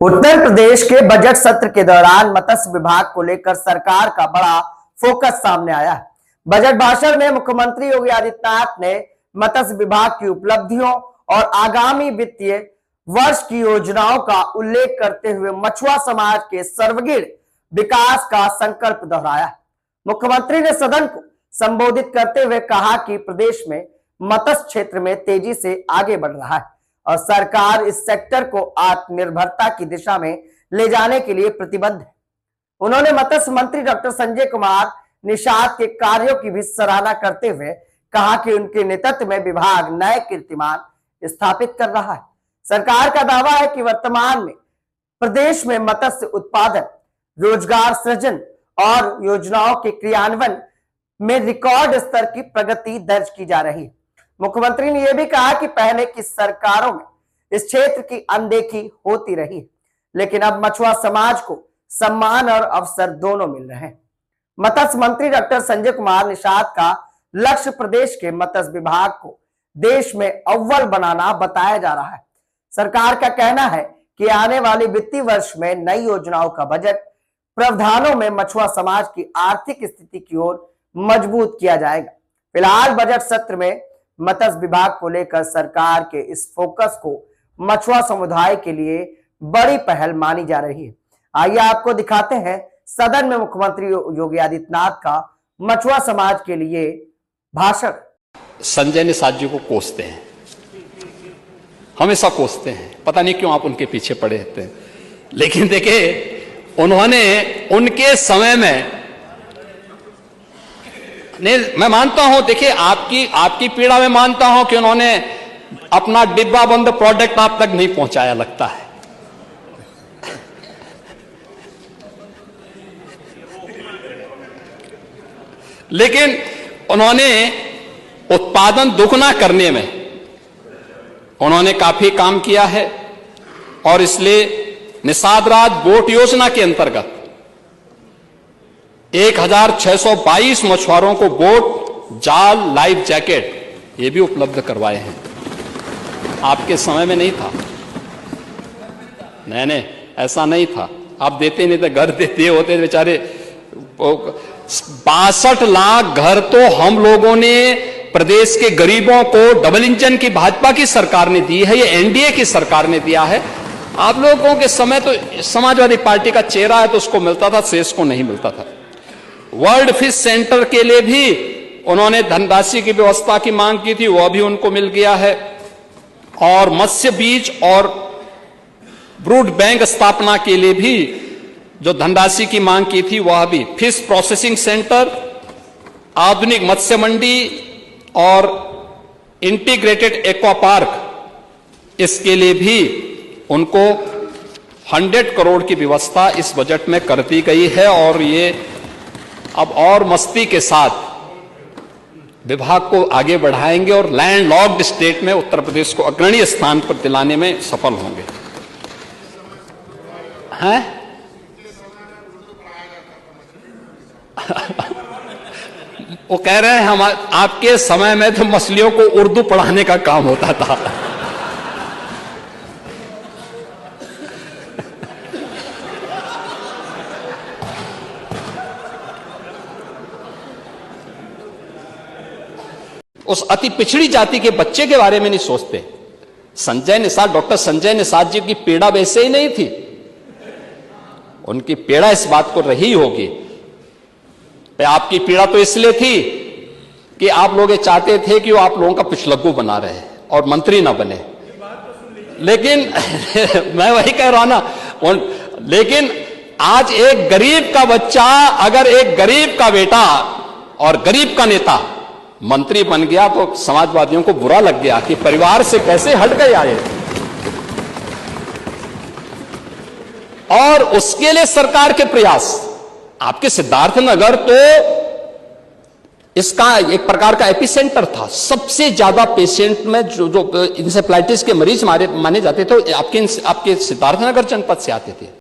उत्तर प्रदेश के बजट सत्र के दौरान मत्स्य विभाग को लेकर सरकार का बड़ा फोकस सामने आया है। बजट भाषण में मुख्यमंत्री योगी आदित्यनाथ ने मत्स्य विभाग की उपलब्धियों और आगामी वित्तीय वर्ष की योजनाओं का उल्लेख करते हुए मछुआ समाज के सर्वगिण विकास का संकल्प दोहराया। मुख्यमंत्री ने सदन को संबोधित करते हुए कहा कि प्रदेश में मत्स्य क्षेत्र में तेजी से आगे बढ़ रहा है और सरकार इस सेक्टर को आत्मनिर्भरता की दिशा में ले जाने के लिए प्रतिबद्ध है। उन्होंने मत्स्य मंत्री डॉक्टर संजय कुमार निषाद के कार्यों की भी सराहना करते हुए कहा कि उनके नेतृत्व में विभाग नए कीर्तिमान स्थापित कर रहा है। सरकार का दावा है कि वर्तमान में प्रदेश में मत्स्य उत्पादन, रोजगार सृजन और योजनाओं के क्रियान्वयन में रिकॉर्ड स्तर की प्रगति दर्ज की जा रही है। मुख्यमंत्री ने यह भी कहा कि पहले की सरकारों में इस क्षेत्र की अनदेखी होती रही है, लेकिन अब मछुआ समाज को सम्मान और अवसर दोनों मिल रहे हैं। मत्स्य मंत्री डॉक्टर संजय कुमार निषाद का लक्ष्य प्रदेश के मत्स्य विभाग को देश में अव्वल बनाना बताया जा रहा है। सरकार का कहना है कि आने वाले वित्तीय वर्ष में नई योजनाओं का बजट प्रावधानों में मछुआ समाज की आर्थिक स्थिति की ओर मजबूत किया जाएगा। फिलहाल बजट सत्र में मत्स्य विभाग को लेकर सरकार के इस फोकस को मछुआ समुदाय के लिए बड़ी पहल मानी जा रही है। आइए आपको दिखाते हैं सदन में मुख्यमंत्री योगी आदित्यनाथ का मछुआ समाज के लिए भाषण। संजय निषाद जी को कोसते हैं, हमेशा कोसते हैं, पता नहीं क्यों आप उनके पीछे पड़े रहते हैं। लेकिन देखिए, उन्होंने उनके समय में नहीं, मैं मानता हूं, देखिए आपकी पीड़ा में मानता हूं कि उन्होंने अपना डिब्बा बंद प्रोडक्ट आप तक नहीं पहुंचाया, लगता है। लेकिन उन्होंने उत्पादन दुगना करने में उन्होंने काफी काम किया है और इसलिए निषाद राज बोट योजना के अंतर्गत 1622 मछुआरों को बोट, जाल, लाइफ जैकेट ये भी उपलब्ध करवाए हैं। आपके समय में नहीं था, नहीं, ऐसा नहीं था। आप देते नहीं थे, घर देते होते बेचारे। 62 लाख घर तो हम लोगों ने प्रदेश के गरीबों को डबल इंजन की भाजपा की सरकार ने दी है, ये एनडीए की सरकार ने दिया है। आप लोगों के समय तो समाजवादी पार्टी का चेहरा है तो उसको मिलता था, शेष को नहीं मिलता था। वर्ल्ड फिश सेंटर के लिए भी उन्होंने धनराशि की व्यवस्था की मांग की थी, वह भी उनको मिल गया है। और मत्स्य बीज और ब्रूड बैंक स्थापना के लिए भी जो धनराशि की मांग की थी वह भी, फिश प्रोसेसिंग सेंटर, आधुनिक मत्स्य मंडी और इंटीग्रेटेड एक्वा पार्क, इसके लिए भी उनको 100 करोड़ की व्यवस्था इस बजट में कर दी गई है। और ये अब और मस्ती के साथ विभाग को आगे बढ़ाएंगे और लैंड लॉक्ड स्टेट में उत्तर प्रदेश को अग्रणी स्थान पर दिलाने में सफल होंगे। हैं? वो कह रहे हैं हम आपके समय में तो मछलियों को उर्दू पढ़ाने का काम होता था। उस अति पिछड़ी जाति के बच्चे के बारे में नहीं सोचते। संजय निषाद, डॉक्टर संजय निषाद जी की पीड़ा वैसे ही नहीं थी। उनकी पीड़ा इस बात को रही होगी, आपकी पीड़ा तो इसलिए थी कि आप लोग चाहते थे कि वो आप लोगों का पिछलग्गू बना रहे और मंत्री ना बने। लेकिन मैं वही कह रहा हूं ना, लेकिन आज एक गरीब का बच्चा, अगर एक गरीब का बेटा और गरीब का नेता मंत्री बन गया तो समाजवादियों को बुरा लग गया कि परिवार से कैसे हट गए आए। और उसके लिए सरकार के प्रयास, आपके सिद्धार्थनगर तो इसका एक प्रकार का एपिसेंटर था। सबसे ज्यादा पेशेंट में जो इंसेफ्लाइटिस के मरीज माने जाते थे आपके सिद्धार्थनगर जनपद से आते थे।